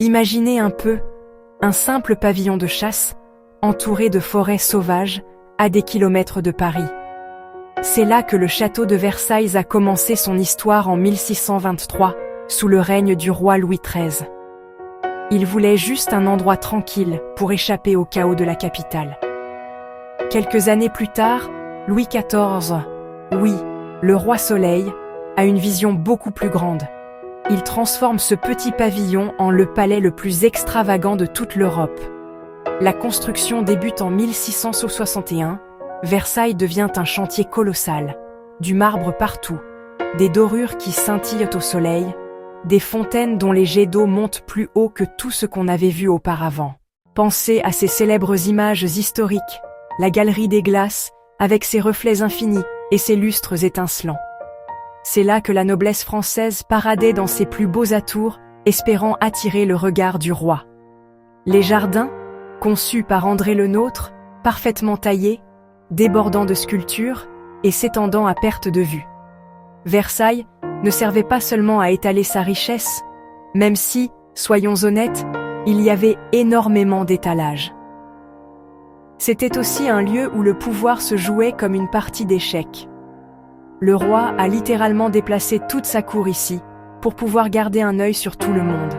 Imaginez un peu, un simple pavillon de chasse, entouré de forêts sauvages, à des kilomètres de Paris. C'est là que le château de Versailles a commencé son histoire en 1623, sous le règne du roi Louis XIII. Il voulait juste un endroit tranquille pour échapper au chaos de la capitale. Quelques années plus tard, Louis XIV, oui, le roi Soleil, a une vision beaucoup plus grande. Il transforme ce petit pavillon en le palais le plus extravagant de toute l'Europe. La construction débute en 1661, Versailles devient un chantier colossal, du marbre partout, des dorures qui scintillent au soleil, des fontaines dont les jets d'eau montent plus haut que tout ce qu'on avait vu auparavant. Pensez à ces célèbres images historiques, la galerie des glaces, avec ses reflets infinis et ses lustres étincelants. C'est là que la noblesse française paradait dans ses plus beaux atours, espérant attirer le regard du roi. Les jardins, conçus par André Le Nôtre, parfaitement taillés, débordant de sculptures et s'étendant à perte de vue. Versailles ne servait pas seulement à étaler sa richesse, même si, soyons honnêtes, il y avait énormément d'étalage. C'était aussi un lieu où le pouvoir se jouait comme une partie d'échecs. Le roi a littéralement déplacé toute sa cour ici, pour pouvoir garder un œil sur tout le monde.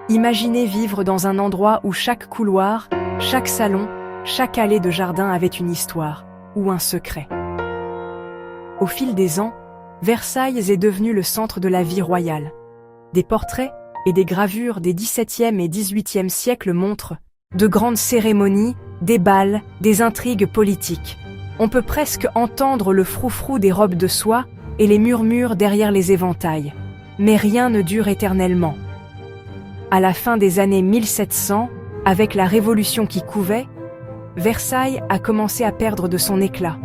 Imaginez vivre dans un endroit où chaque couloir, chaque salon, chaque allée de jardin avait une histoire, ou un secret. Au fil des ans, Versailles est devenu le centre de la vie royale. Des portraits et des gravures des XVIIe et XVIIIe siècles montrent de grandes cérémonies, des bals, des intrigues politiques. On peut presque entendre le froufrou des robes de soie et les murmures derrière les éventails. Mais rien ne dure éternellement. À la fin des années 1700, avec la Révolution qui couvait, Versailles a commencé à perdre de son éclat.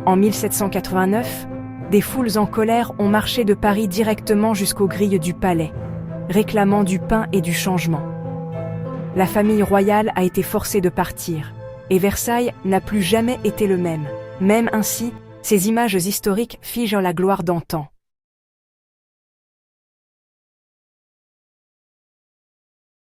En 1789, des foules en colère ont marché de Paris directement jusqu'aux grilles du palais, réclamant du pain et du changement. La famille royale a été forcée de partir, et Versailles n'a plus jamais été le même. Même ainsi, ces images historiques figent la gloire d'antan.